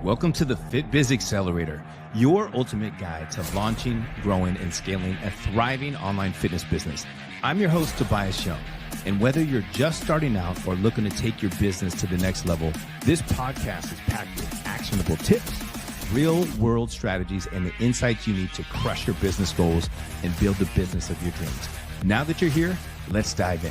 Welcome to the FitBiz Accelerator, your ultimate guide to launching, growing, and scaling a thriving online fitness business. I'm your host, Tobias Young, and whether you're just starting out or looking to take your business to the next level, this podcast is packed with actionable tips, real-world strategies, and the insights you need to crush your business goals and build the business of your dreams. Now that you're here, let's dive in.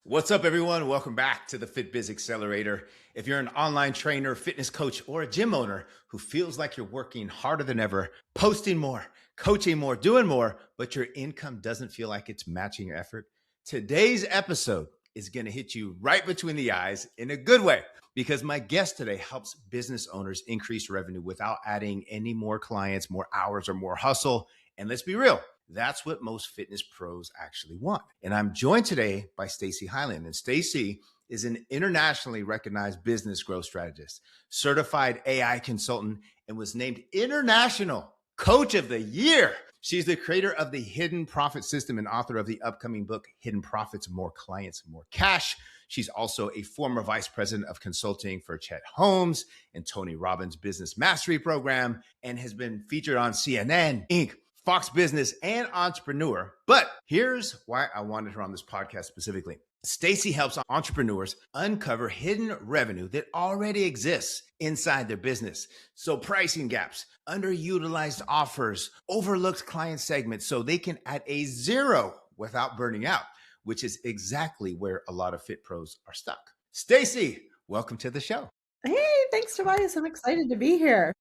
What's up, everyone? Welcome back to the FitBiz Accelerator. If you're an online trainer, fitness coach, or a gym owner who feels like you're working harder than ever, posting more, coaching more, doing more, but your income doesn't feel like it's matching your effort, today's episode is going to hit you right between the eyes in a good way, because my guest today helps business owners increase revenue without adding any more clients, more hours, or more hustle. And let's be real, that's what most fitness pros actually want. And I'm joined today by Stacey Hylen. And Stacey is an internationally recognized business growth strategist, certified AI consultant, and was named International Coach of the Year. She's the creator of the Hidden Profit System and author of the upcoming book, Hidden Profits, More Clients, More Cash. She's also a former vice president of consulting for Chet Holmes and Tony Robbins' Business Mastery Program, and has been featured on CNN, Inc., Fox Business, and Entrepreneur. But here's why I wanted her on this podcast specifically. Stacey helps entrepreneurs uncover hidden revenue that already exists inside their business. So pricing gaps, underutilized offers, overlooked client segments, so they can add a zero without burning out, which is exactly where a lot of fit pros are stuck. Stacey, welcome to the show. Hey, thanks, Tobias. I'm excited to be here.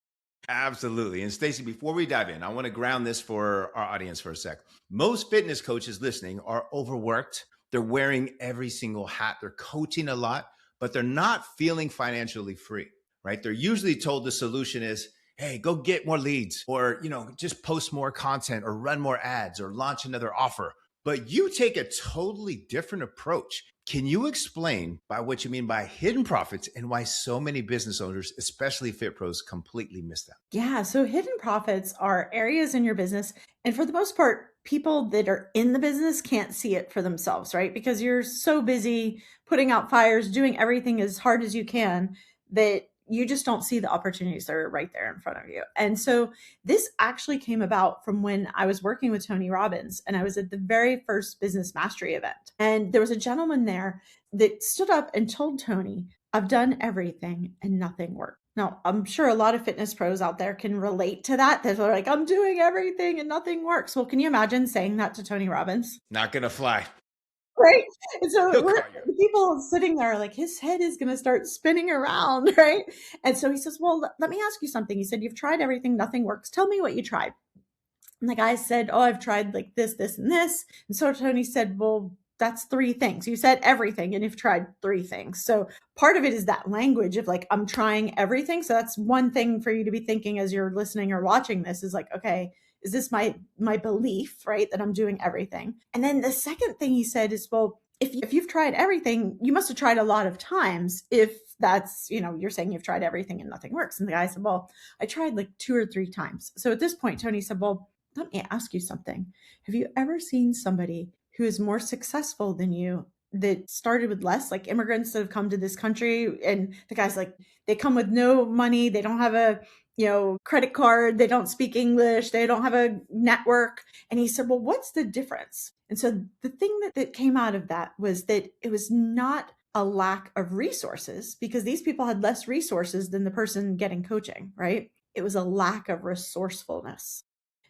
Absolutely. And Stacey, before we dive in, I want to ground this for our audience for a sec. Most fitness coaches listening are overworked. They're wearing every single hat. They're coaching a lot, but they're not feeling financially free, right? They're usually told the solution is, hey, go get more leads, or, just post more content or run more ads or launch another offer. But you take a totally different approach. Can you explain by what you mean by hidden profits and why so many business owners, especially fit pros, completely miss them? Yeah, so hidden profits are areas in your business. And for the most part, people that are in the business can't see it for themselves, right? Because you're so busy putting out fires, doing everything as hard as you can, that you just don't see the opportunities that are right there in front of you. And so this actually came about from when I was working with Tony Robbins, and I was at the very first Business Mastery event. And there was a gentleman there that stood up and told Tony, I've done everything and nothing worked. Now, I'm sure a lot of fitness pros out there can relate to that. They're like, I'm doing everything and nothing works. Well, can you imagine saying that to Tony Robbins? Not going to fly. Right. And so the people sitting there like, his head is going to start spinning around. Right. And so he says, well, let me ask you something. He said, you've tried everything. Nothing works. Tell me what you tried. And the guy said, oh, I've tried like this, this, and this. And so Tony said, well, that's three things. You said everything and you've tried three things. So part of it is that language of like, I'm trying everything. So that's one thing for you to be thinking as you're listening or watching this is like, okay, is this my belief, right? That I'm doing everything. And then the second thing he said is, well, if you've tried everything, you must have tried a lot of times. If that's, you're saying you've tried everything and nothing works. And the guy said, well, I tried like 2 or 3 times. So at this point, Tony said, well, let me ask you something. Have you ever seen somebody who is more successful than you that started with less, like immigrants that have come to this country? And the guy's like, they come with no money. They don't have a credit card. They don't speak English. They don't have a network. And he said, well, what's the difference? And so the thing that came out of that was that it was not a lack of resources, because these people had less resources than the person getting coaching, right? It was a lack of resourcefulness.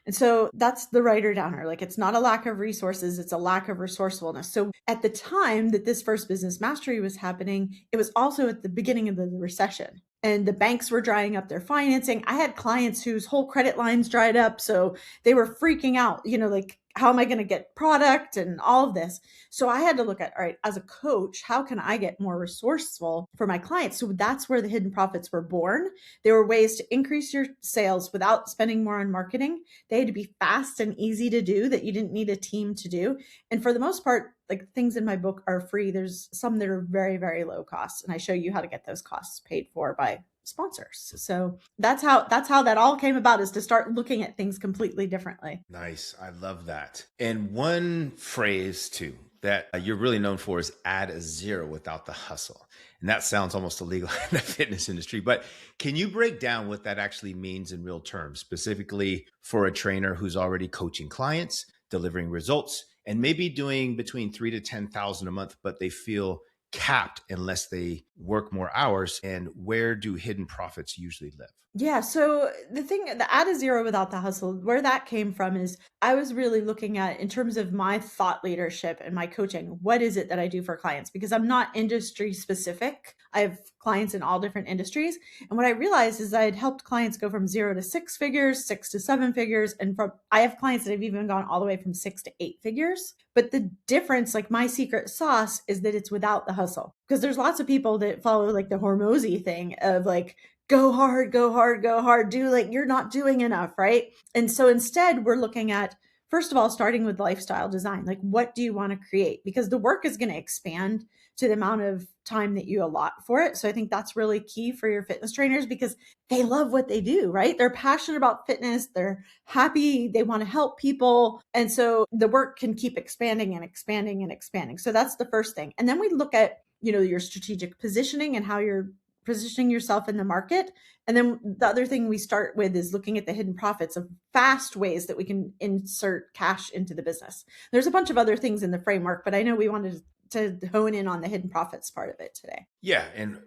And so that's the writer downer. Like, it's not a lack of resources, it's a lack of resourcefulness. So at the time that this first Business Mastery was happening, it was also at the beginning of the recession. And the banks were drying up their financing. I had clients whose whole credit lines dried up. So they were freaking out, like, how am I going to get product and all of this? So I had to look at, all right, as a coach, how can I get more resourceful for my clients? So that's where the hidden profits were born. There were ways to increase your sales without spending more on marketing. They had to be fast and easy to do, that you didn't need a team to do. And for the most part, like, things in my book are free. There's some that are very, very low cost. And I show you how to get those costs paid for by sponsors. So that's how that all came about, is to start looking at things completely differently. Nice. I love that. And one phrase too that you're really known for is add a zero without the hustle. And that sounds almost illegal in the fitness industry. But can you break down what that actually means in real terms, specifically for a trainer who's already coaching clients, delivering results, and maybe doing between 3 to 10,000 a month, but they feel capped unless they work more hours? And where do hidden profits usually live? Yeah. So the add a zero without the hustle, where that came from is I was really looking at, in terms of my thought leadership and my coaching, what is it that I do for clients? Because I'm not industry specific. I have clients in all different industries. And what I realized is I had helped clients go from 0 to 6 figures, 6 to 7 figures. And I have clients that have even gone all the way from 6 to 8 figures. But the difference, like my secret sauce, is that it's without the hustle. Because there's lots of people that follow like the Hormozy thing of like, go hard, go hard, go hard, do like you're not doing enough, right? And so instead, we're looking at, first of all, starting with lifestyle design. Like, what do you want to create? Because the work is going to expand to the amount of time that you allot for it. So I think that's really key for your fitness trainers because they love what they do, right? They're passionate about fitness. They're happy. They want to help people. And so the work can keep expanding and expanding and expanding. So that's the first thing. And then we look at, your strategic positioning and how you're positioning yourself in the market. And then the other thing we start with is looking at the hidden profits of fast ways that we can insert cash into the business. There's a bunch of other things in the framework, but I know we wanted to hone in on the hidden profits part of it today. Yeah. And,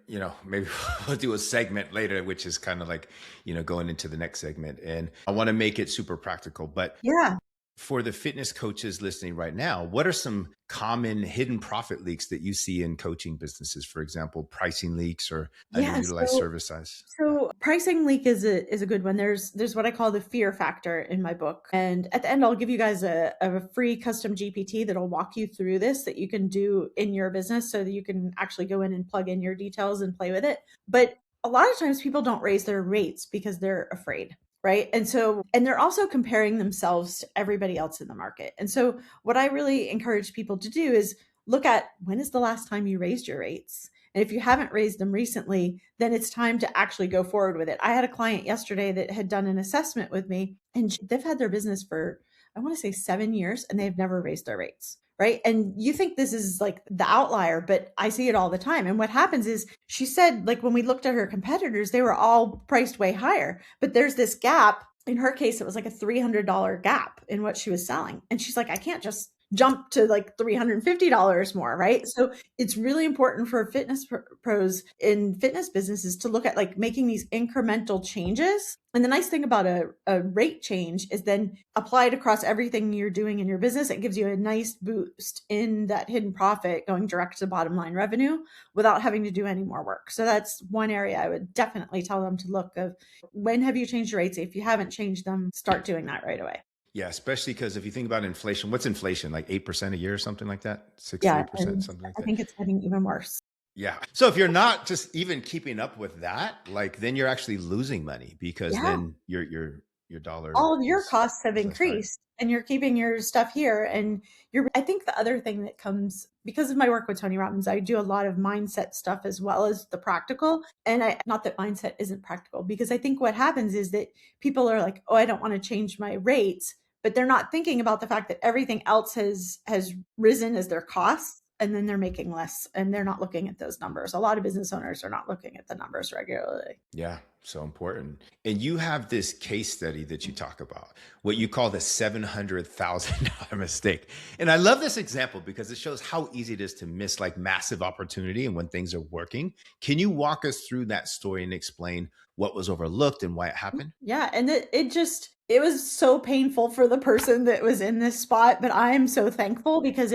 maybe we'll do a segment later, which is kind of like, going into the next segment. And I want to make it super practical, but yeah. For the fitness coaches listening right now, what are some common hidden profit leaks that you see in coaching businesses? For example, pricing leaks or underutilized service size. So pricing leak is a good one. There's what I call the fear factor in my book. And at the end, I'll give you guys a free custom GPT that'll walk you through this that you can do in your business so that you can actually go in and plug in your details and play with it. But a lot of times people don't raise their rates because they're afraid. Right. And they're also comparing themselves to everybody else in the market. And so what I really encourage people to do is look at, when is the last time you raised your rates? And if you haven't raised them recently, then it's time to actually go forward with it. I had a client yesterday that had done an assessment with me, and they've had their business for, I want to say 7 years, and they've never raised their rates. Right. And you think this is like the outlier, but I see it all the time. And what happens is, she said, like, when we looked at her competitors, they were all priced way higher, but there's this gap. In her case, it was like a $300 gap in what she was selling. And she's like, I can't just jump to like $350 more, right? So it's really important for fitness pros in fitness businesses to look at like making these incremental changes. And the nice thing about a rate change is then applied across everything you're doing in your business. It gives you a nice boost in that hidden profit going direct to bottom line revenue without having to do any more work. So that's one area I would definitely tell them to look of, when have you changed your rates? If you haven't changed them, start doing that right away. Yeah, especially because if you think about inflation, what's inflation? Like 8% a year or something like that? 6 Yeah, to 8%, something like that. I think it's getting even worse. Yeah. So if you're not just even keeping up with that, like then you're actually losing money because then your dollar, all of your costs have increased and you're keeping your stuff here. And I think the other thing that comes, because of my work with Tony Robbins, I do a lot of mindset stuff as well as the practical. And not that mindset isn't practical, because I think what happens is that people are like, oh, I don't want to change my rates, but they're not thinking about the fact that everything else has risen as their costs, and then they're making less and they're not looking at those numbers. A lot of business owners are not looking at the numbers regularly. Yeah, so important. And you have this case study that you talk about, what you call the $700,000 mistake. And I love this example because it shows how easy it is to miss like massive opportunity and when things are working. Can you walk us through that story and explain what was overlooked and why it happened? Yeah. And it was so painful for the person that was in this spot, but I'm so thankful because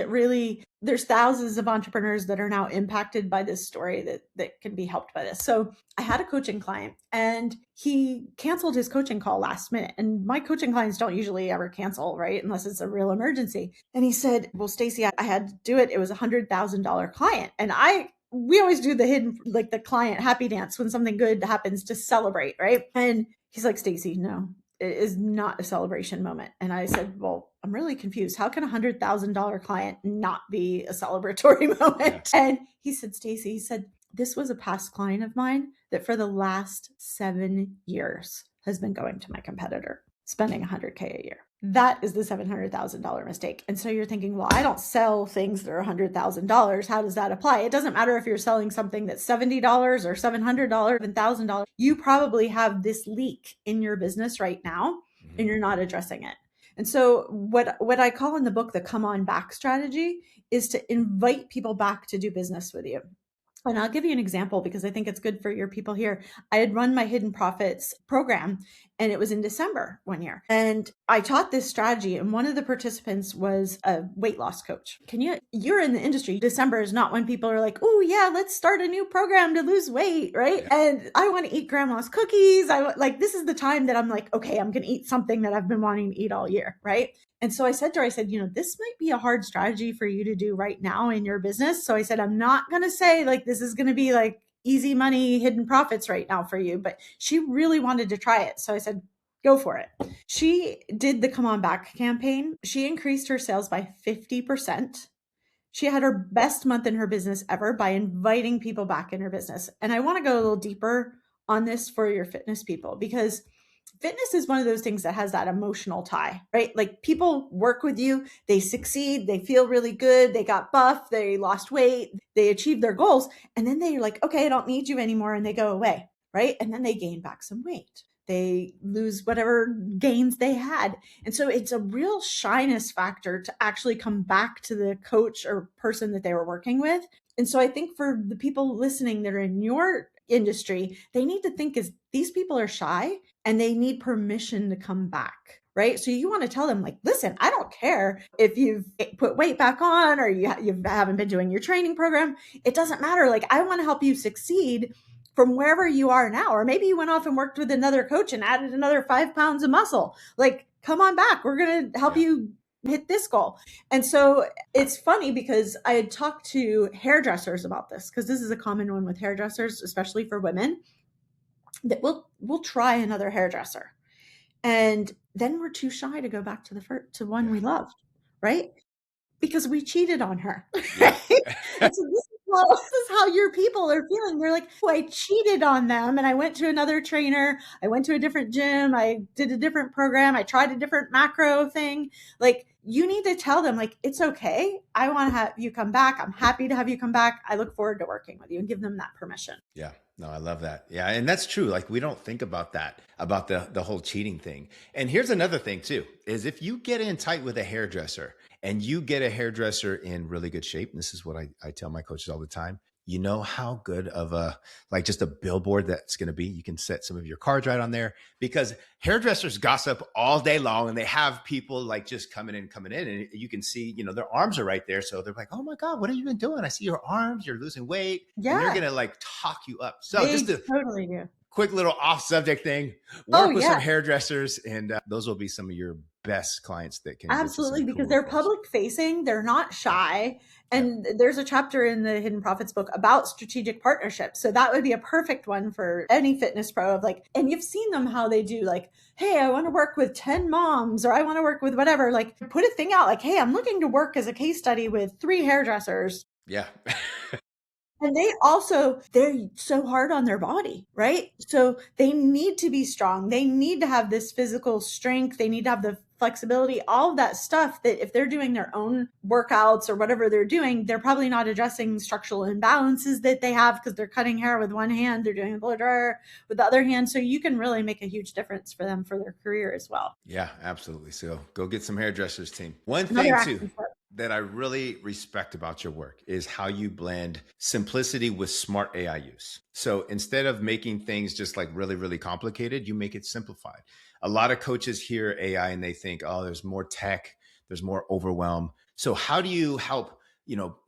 there's thousands of entrepreneurs that are now impacted by this story that can be helped by this. So I had a coaching client and he canceled his coaching call last minute. And my coaching clients don't usually ever cancel, right? Unless it's a real emergency. And he said, well, Stacey, I had to do it. It was a $100,000 client. And we always do the hidden, like the client happy dance when something good happens to celebrate, right? And he's like, Stacey, no, it is not a celebration moment. And I said, well, I'm really confused. How can a $100,000 client not be a celebratory moment? Yeah. And he said, Stacey, this was a past client of mine that for the last 7 years has been going to my competitor, spending $100K a year. That is the $700,000 mistake. And so you're thinking, well, I don't sell things that are $100,000. How does that apply? It doesn't matter if you're selling something that's $70 or $700 and $1,000. You probably have this leak in your business right now, and you're not addressing it. And so what I call in the book the come on back strategy is to invite people back to do business with you. And I'll give you an example because I think it's good for your people here. I had run my Hidden Profits program, and it was in December one year. And I taught this strategy, and one of the participants was a weight loss coach. You're in the industry. December is not when people are like, oh yeah, let's start a new program to lose weight, right? Yeah. And I want to eat grandma's cookies. This is the time that I'm like, okay, I'm going to eat something that I've been wanting to eat all year, right? And so I said to her, this might be a hard strategy for you to do right now in your business. So I said, I'm not going to say this is going to be easy money, hidden profits right now for you. But she really wanted to try it. So I said, go for it. She did the Come On Back campaign. She increased her sales by 50%. She had her best month in her business ever by inviting people back in her business. And I want to go a little deeper on this for your fitness people, because fitness is one of those things that has that emotional tie, right? People work with you, they succeed, they feel really good, they got buff, they lost weight, they achieved their goals, and then they're like, okay, I don't need you anymore, and they go away, right? And then they gain back some weight. They lose whatever gains they had. And so it's a real shyness factor to actually come back to the coach or person that they were working with. And so I think for the people listening that are in your industry, they need to think is these people are shy and they need permission to come back, right? So you want to tell them listen, I don't care if you've put weight back on or you haven't been doing your training program. It doesn't matter. I want to help you succeed from wherever you are now. Or maybe you went off and worked with another coach and added another 5 pounds of muscle. Come on back. We're going to help you hit this goal. And so it's funny because I had talked to hairdressers about this, because this is a common one with hairdressers, especially for women, that we'll try another hairdresser. And then we're too shy to go back to the one we loved, right? Because we cheated on her. Yeah. And so this is how your people are feeling. They're like, oh, I cheated on them and I went to another trainer. I went to a different gym. I did a different program. I tried a different macro thing. You need to tell them it's okay. I want to have you come back. I'm happy to have you come back. I look forward to working with you, and give them that permission. Yeah. No, I love that. Yeah. And that's true. We don't think about that, about the whole cheating thing. And here's another thing too, is if you get in tight with a hairdresser and you get a hairdresser in really good shape, and this is what I tell my coaches all the time, you know how good of just a billboard that's going to be. You can set some of your cards right on there, because hairdressers gossip all day long and they have people just coming in and you can see, their arms are right there. So they're like, oh my God, what have you been doing? I see your arms, you're losing weight. Yeah. And they're going to talk you up. So they totally do. Quick little off subject thing, work with some hairdressers, and those will be some of your best clients that can. Absolutely, because they're public facing, they're not shy. And there's a chapter in the Hidden Profits book about strategic partnerships. So that would be a perfect one for any fitness pro and you've seen them, how they do hey, I want to work with 10 moms, or I want to work with whatever, put a thing out hey, I'm looking to work as a case study with 3 hairdressers. Yeah. And they're so hard on their body, right? So they need to be strong. They need to have this physical strength. They need to have the flexibility, all of that stuff that if they're doing their own workouts or whatever they're doing, they're probably not addressing structural imbalances that they have because they're cutting hair with one hand, they're doing a blow dryer with the other hand. So you can really make a huge difference for them for their career as well. Yeah, absolutely. So go get some hairdressers, team. One thing too that I really respect about your work is how you blend simplicity with smart AI use. So instead of making things just really, really complicated, you make it simplified. A lot of coaches hear AI and they think, oh, there's more tech, there's more overwhelm. So how do you help,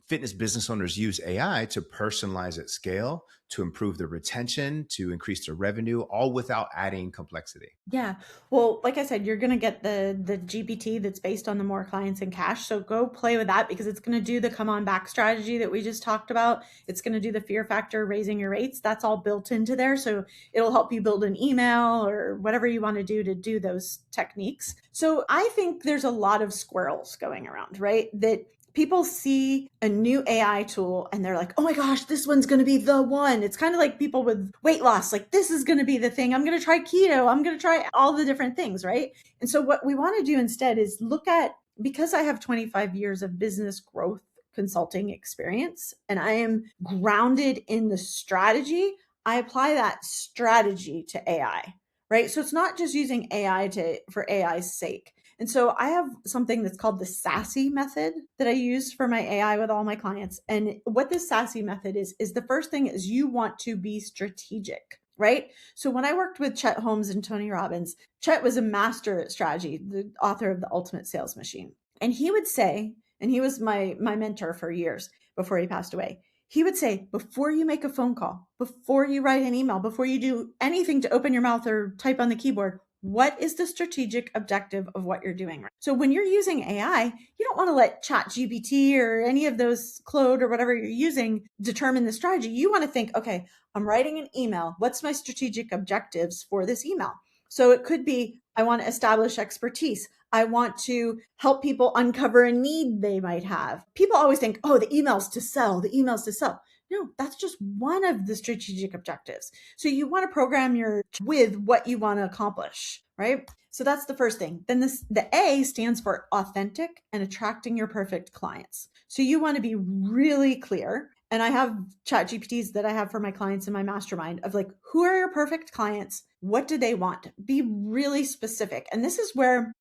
fitness business owners use AI to personalize at scale, to improve their retention, to increase their revenue, all without adding complexity? Yeah. Well, like I said, you're going to get the GPT that's based on the more clients and cash. So go play with that, because it's going to do the come on back strategy that we just talked about. It's going to do the fear factor, raising your rates. That's all built into there. So it'll help you build an email or whatever you want to do those techniques. So I think there's a lot of squirrels going around, right? That people see a new AI tool and they're like, oh my gosh, this one's going to be the one. It's kind of like people with weight loss, like this is going to be the thing. I'm going to try keto. I'm going to try all the different things, right? And so what we want to do instead is look at, because I have 25 years of business growth consulting experience and I am grounded in the strategy, I apply that strategy to AI, right? So it's not just using AI for AI's sake. And so I have something that's called the SASSY method that I use for my AI with all my clients. And what this SASSY method is the first thing is you want to be strategic, right? So when I worked with Chet Holmes and Tony Robbins, Chet was a master at strategy, the author of The Ultimate Sales Machine. And he would say, and he was my mentor for years before he passed away, he would say, before you make a phone call, before you write an email, before you do anything to open your mouth or type on the keyboard, what is the strategic objective of what you're doing? So when you're using AI, you don't want to let ChatGPT or any of those Claude or whatever you're using determine the strategy. You want to think, okay, I'm writing an email. What's my strategic objectives for this email? So it could be, I want to establish expertise. I want to help people uncover a need they might have. People always think, oh, the email's to sell, the email's to sell. No, that's just one of the strategic objectives. So you want to program with what you want to accomplish, right? So that's the first thing. Then the A stands for authentic and attracting your perfect clients. So you want to be really clear. And I have chat GPTs that I have for my clients in my mastermind of like, who are your perfect clients? What do they want? Be really specific. And this is where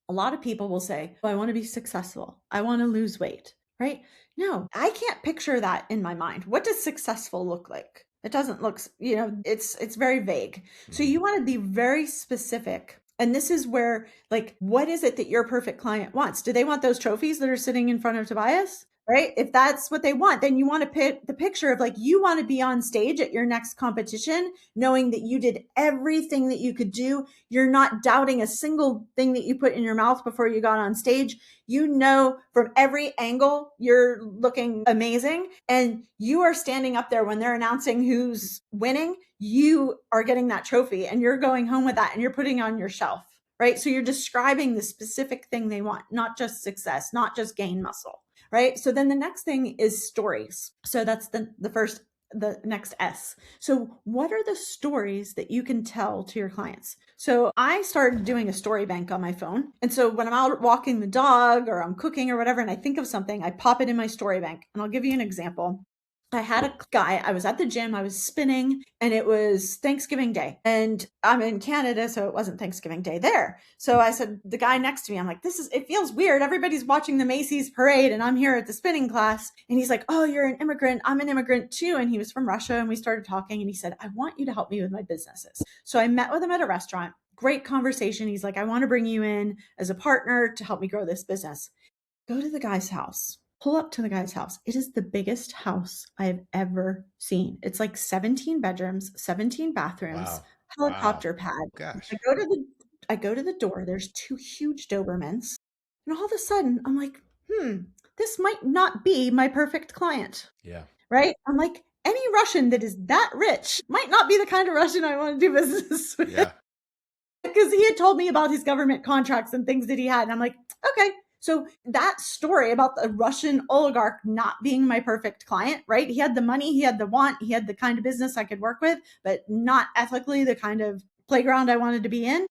a lot of people will say, oh, I want to be successful. I want to lose weight, right? No, I can't picture that in my mind. What does successful look like? It doesn't look, it's very vague. So you want to be very specific. And this is where, like, what is it that your perfect client wants? Do they want those trophies that are sitting in front of Tobias? Right? If that's what they want, then you want to pick the picture of like, you want to be on stage at your next competition, knowing that you did everything that you could do. You're not doubting a single thing that you put in your mouth before you got on stage. You know, from every angle, you're looking amazing. And you are standing up there when they're announcing who's winning. You are getting that trophy and you're going home with that and you're putting it on your shelf, right? So you're describing the specific thing they want, not just success, not just gain muscle. Right. So then the next thing is stories. So that's the next S. So what are the stories that you can tell to your clients? So I started doing a story bank on my phone. And so when I'm out walking the dog or I'm cooking or whatever, and I think of something, I pop it in my story bank. And I'll give you an example. I had a guy, I was at the gym, I was spinning, and it was Thanksgiving Day. And I'm in Canada, so it wasn't Thanksgiving Day there. So I said, the guy next to me, I'm like, it feels weird. Everybody's watching the Macy's parade, and I'm here at the spinning class. And he's like, oh, you're an immigrant. I'm an immigrant too. And he was from Russia, and we started talking, and he said, I want you to help me with my businesses. So I met with him at a restaurant. Great conversation. He's like, I want to bring you in as a partner to help me grow this business. Go to the guy's house. Pull up to the guy's house. It is the biggest house I have ever seen. It's like 17 bedrooms, 17 bathrooms, wow. Helicopter pad. Gosh. I go to the door. There's two huge Dobermans. And all of a sudden, I'm like, this might not be my perfect client. Yeah. Right? I'm like, any Russian that is that rich might not be the kind of Russian I want to do business with. Yeah. Because he had told me about his government contracts and things that he had. And I'm like, okay. So that story about the Russian oligarch not being my perfect client, right? He had the money, he had the want, he had the kind of business I could work with, but not ethically the kind of playground I wanted to be in.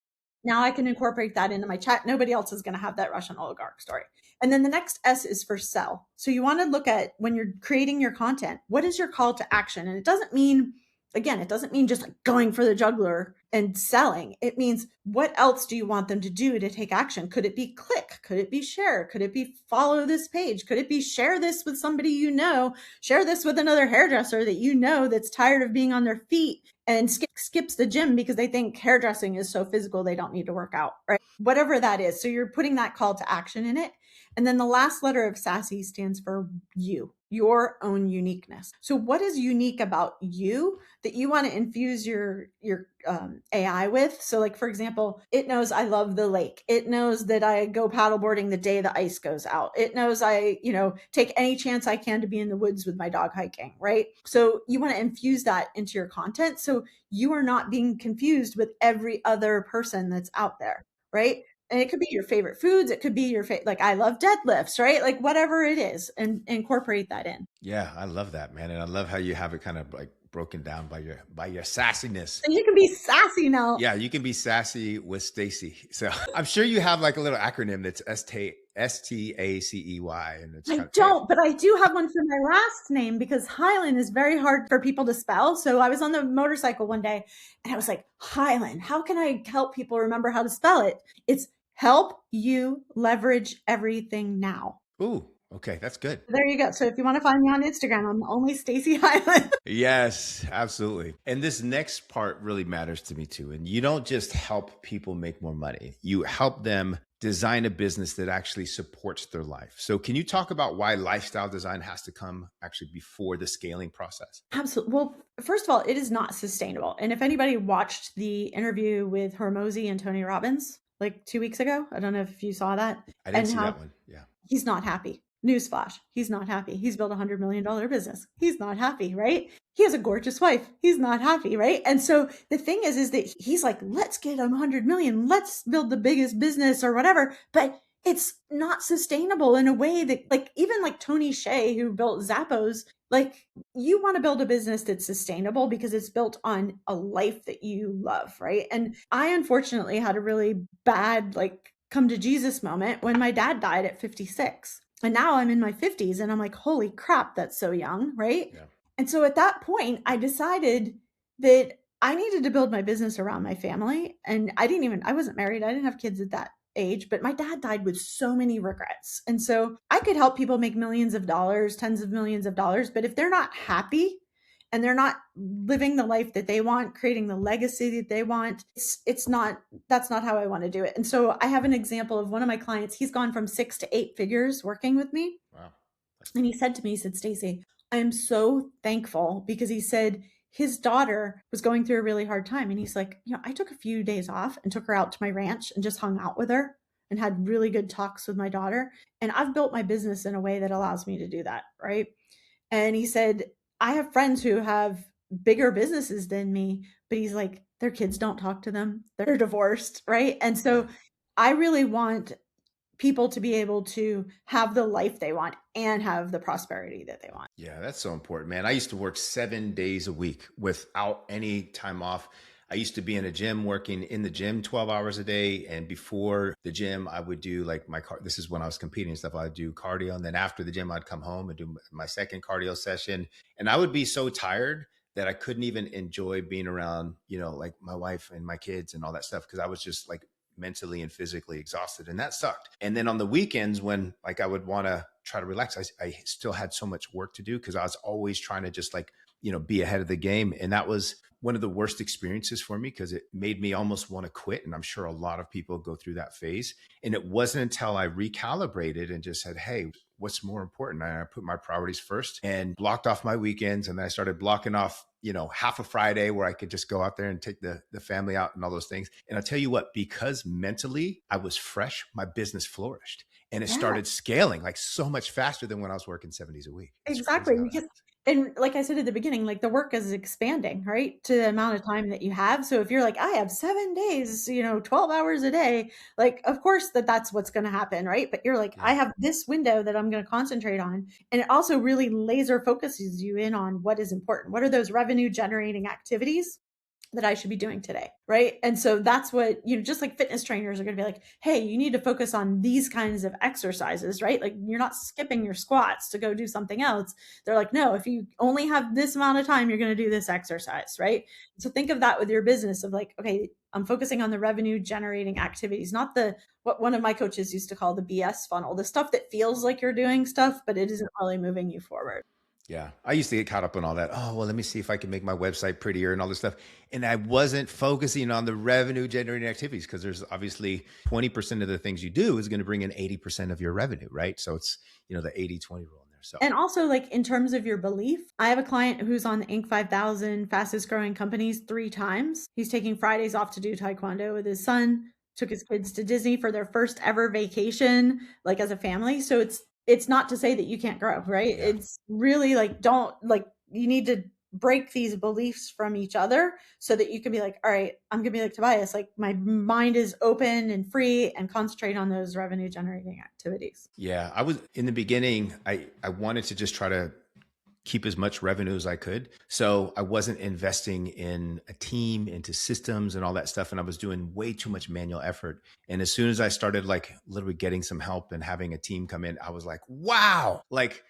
Now I can incorporate that into my chat. Nobody else is going to have that Russian oligarch story. And then the next S is for sell. So you want to look at, when you're creating your content, what is your call to action? And it doesn't mean just like going for the jugular and selling. It means, what else do you want them to do to take action? Could it be click? Could it be share? Could it be follow this page? Could it be share this with somebody you know? Share this with another hairdresser that you know that's tired of being on their feet and skips the gym because they think hairdressing is so physical they don't need to work out, right? Whatever that is. So you're putting that call to action in it. And then the last letter of SASSY stands for you, your own uniqueness. So what is unique about you that you want to infuse your AI with? So like, for example, it knows I love the lake. It knows that I go paddleboarding the day the ice goes out. It knows I, take any chance I can to be in the woods with my dog hiking, right? So you want to infuse that into your content so you are not being confused with every other person that's out there, right? And it could be your favorite foods. It could be your like, I love deadlifts, right? Like whatever it is, and incorporate that in. Yeah, I love that, man. And I love how you have it kind of like broken down by your sassiness. So you can be sassy now. Yeah, you can be sassy with Stacey. So I'm sure you have like a little acronym that's STACEY, and it's I kind of don't, but I do have one for my last name because Hylen is very hard for people to spell. So I was on the motorcycle one day and I was like, Hylen, how can I help people remember how to spell it? It's help you leverage everything now. Ooh, okay, that's good. There you go. So if you want to find me on Instagram, I'm only Stacey Hylen. Yes, absolutely. And this next part really matters to me too. And you don't just help people make more money, you help them design a business that actually supports their life. So can you talk about why lifestyle design has to come actually before the scaling process? Absolutely. Well, first of all, it is not sustainable. And if anybody watched the interview with Hormozi and Tony Robbins like 2 weeks ago, I don't know if you saw that. I didn't see that one. Yeah. He's not happy. Newsflash, he's not happy. He's built $100 million business. He's not happy, right? He has a gorgeous wife. He's not happy, right? And so the thing is that he's like, let's get 100 million. Let's build the biggest business or whatever. But it's not sustainable in a way that, like, even like Tony Hsieh, who built Zappos, like, you want to build a business that's sustainable because it's built on a life that you love, right? And I unfortunately had a really bad, like, come to Jesus moment when my dad died at 56. And now I'm in my 50s and I'm like, holy crap, that's so young, right? Yeah. And so at that point, I decided that I needed to build my business around my family. And I wasn't married. I didn't have kids at that age, but my dad died with so many regrets. And so I could help people make millions of dollars, tens of millions of dollars. But if they're not happy and they're not living the life that they want, creating the legacy that they want, that's not how I want to do it. And so I have an example of one of my clients. He's gone from 6 to 8 figures working with me. Wow. And he said to me, he said, Stacey, I am so thankful, because he said his daughter was going through a really hard time. And he's like, I took a few days off and took her out to my ranch and just hung out with her and had really good talks with my daughter. And I've built my business in a way that allows me to do that. Right. And he said, I have friends who have bigger businesses than me, but he's like, their kids don't talk to them. They're divorced. Right. And so I really want people to be able to have the life they want and have the prosperity that they want. Yeah, that's so important, man. I used to work 7 days a week without any time off. I used to be in a gym, working in the gym 12 hours a day. And before the gym, I would do like this is when I was competing and stuff. I'd do cardio. And then after the gym, I'd come home and do my second cardio session. And I would be so tired that I couldn't even enjoy being around, like my wife and my kids and all that stuff, because I was just like mentally and physically exhausted, and that sucked. And then on the weekends, when like I would want to try to relax, I still had so much work to do because I was always trying to just like, be ahead of the game. And that was one of the worst experiences for me because it made me almost want to quit. And I'm sure a lot of people go through that phase. And it wasn't until I recalibrated and just said, hey, what's more important? And I put my priorities first and blocked off my weekends. And then I started blocking off, half a Friday where I could just go out there and take the family out and all those things. And I'll tell you what, because mentally I was fresh, my business flourished and it started scaling like so much faster than when I was working 7 days a week. Exactly. And like I said at the beginning, like the work is expanding, right, to the amount of time that you have. So if you're like, I have 7 days, 12 hours a day, like, of course that's what's going to happen, right? But you're like, I have this window that I'm going to concentrate on. And it also really laser focuses you in on what is important. What are those revenue generating activities that I should be doing today, right? And so that's what, just like fitness trainers are going to be like, hey, you need to focus on these kinds of exercises, right? Like you're not skipping your squats to go do something else. They're like, no, if you only have this amount of time, you're going to do this exercise, right? So think of that with your business of like, okay, I'm focusing on the revenue generating activities, not what one of my coaches used to call the BS funnel, the stuff that feels like you're doing stuff, but it isn't really moving you forward. Yeah. I used to get caught up on all that. Oh, well, let me see if I can make my website prettier and all this stuff. And I wasn't focusing on the revenue generating activities because there's obviously 20% of the things you do is going to bring in 80% of your revenue, right? So it's, the 80-20 rule in there. So, and also like in terms of your belief, I have a client who's on the Inc. 5000 fastest growing companies 3 times. He's taking Fridays off to do Taekwondo with his son, took his kids to Disney for their first ever vacation, like as a family. So it's not to say that you can't grow, right? Yeah. It's really like, you need to break these beliefs from each other so that you can be like, all right, I'm gonna be like Tobias, like my mind is open and free and concentrate on those revenue generating activities. Yeah, I was in the beginning, I wanted to just try to keep as much revenue as I could. So I wasn't investing in a team, into systems and all that stuff. And I was doing way too much manual effort. And as soon as I started like literally getting some help and having a team come in, I was like, wow, like,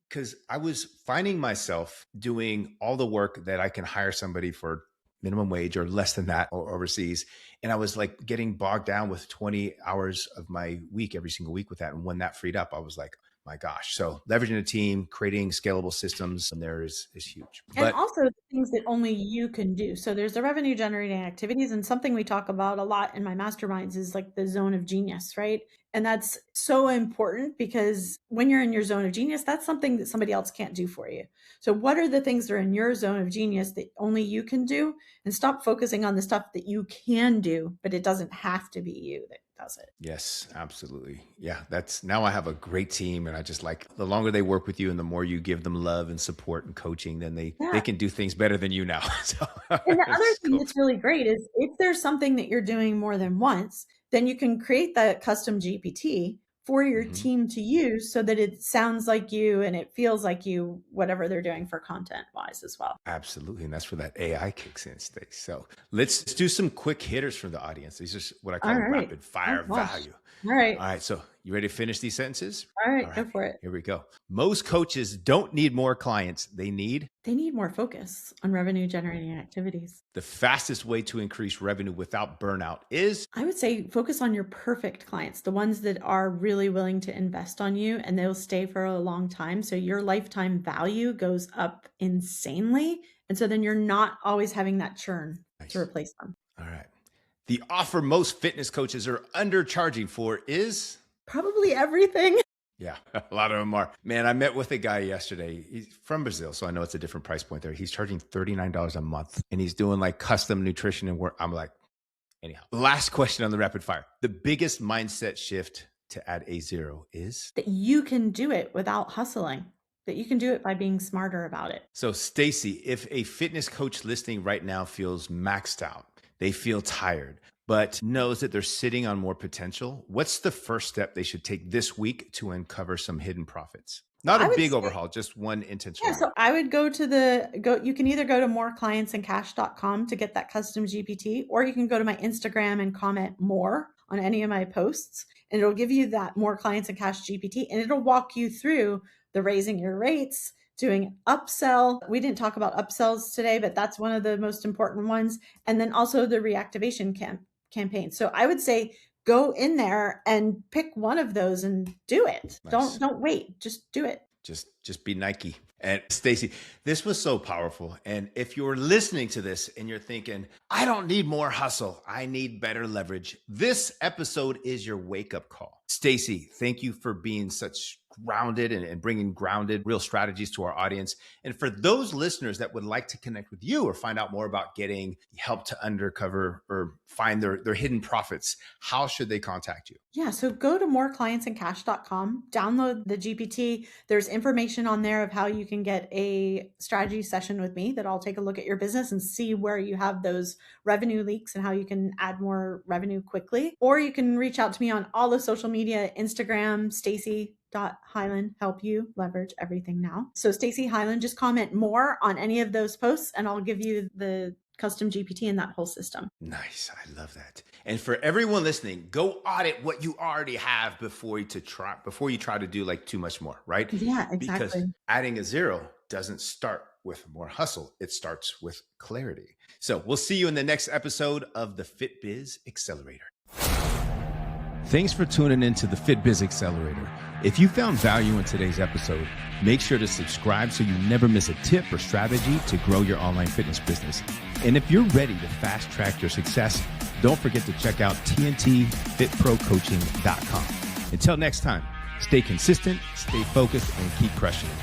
because I was finding myself doing all the work that I can hire somebody for minimum wage or less than that or overseas. And I was like getting bogged down with 20 hours of my week, every single week with that. And when that freed up, I was like, my gosh. So leveraging a team, creating scalable systems, and there is huge. And also things that only you can do. So there's the revenue generating activities, and something we talk about a lot in my masterminds is like the zone of genius, right? And that's so important because when you're in your zone of genius, that's something that somebody else can't do for you. So what are the things that are in your zone of genius that only you can do? And stop focusing on the stuff that you can do, but it doesn't have to be you that does it. Yes, absolutely. Yeah, that's now I have a great team, and I just like the longer they work with you and the more you give them love and support and coaching, then they can do things better than you now. So, and the other thing that's really great is if there's something that you're doing more than once, then you can create that custom GPT for your team to use so that it sounds like you and it feels like you, whatever they're doing for content wise as well. Absolutely. And that's where that AI kicks in, Stacey. So let's do some quick hitters from the audience. These are what I call rapid fire value. All right. All right. So you ready to finish these sentences? All right. Go for it. Here we go. Most coaches don't need more clients. They need more focus on revenue generating activities. The fastest way to increase revenue without burnout is? I would say focus on your perfect clients, the ones that are really willing to invest on you and they'll stay for a long time. So your lifetime value goes up insanely. And so then you're not always having that churn to replace them. All right. The offer most fitness coaches are undercharging for is? Probably everything. Yeah, a lot of them are. Man, I met with a guy yesterday. He's from Brazil, so I know it's a different price point there. He's charging $39 a month, and he's doing like custom nutrition and work. I'm like, anyhow. Last question on the rapid fire. The biggest mindset shift to add a zero is? That you can do it without hustling. That you can do it by being smarter about it. So Stacey, if a fitness coach listening right now feels maxed out, they feel tired, but knows that they're sitting on more potential, what's the first step they should take this week to uncover some hidden profits? Not a big overhaul, just one intentional. Yeah, so I would go to you can either go to moreclientsandcash.com to get that custom GPT, or you can go to my Instagram and comment more on any of my posts, and it'll give you that More Clients and Cash GPT, and it'll walk you through the raising your rates, doing upsell. We didn't talk about upsells today, but that's one of the most important ones. And then also the reactivation campaign. So I would say go in there and pick one of those and do it. Nice. Don't wait. Just do it. Just be Nike. And Stacey, this was so powerful. And if you're listening to this and you're thinking, I don't need more hustle, I need better leverage, this episode is your wake-up call. Stacey, thank you for being such grounded and bringing grounded real strategies to our audience. And for those listeners that would like to connect with you or find out more about getting help to undercover or find their hidden profits, how should they contact you? Yeah, so go to moreclientsandcash.com, download the GPT. There's information on there of how you can get a strategy session with me that I'll take a look at your business and see where you have those revenue leaks and how you can add more revenue quickly. Or you can reach out to me on all the social media, Instagram, Stacey.Hylen, help you leverage everything now. So Stacey Hylen, just comment more on any of those posts and I'll give you the custom GPT in that whole system. Nice. I love that. And for everyone listening, go audit what you already have before you try to do like too much more, right? Yeah, exactly. Because adding a zero doesn't start with more hustle. It starts with clarity. So we'll see you in the next episode of the FitBiz Accelerator. Thanks for tuning into the FitBiz Accelerator. If you found value in today's episode, make sure to subscribe so you never miss a tip or strategy to grow your online fitness business. And if you're ready to fast track your success, don't forget to check out TNTFitProCoaching.com. Until next time, stay consistent, stay focused, and keep crushing it.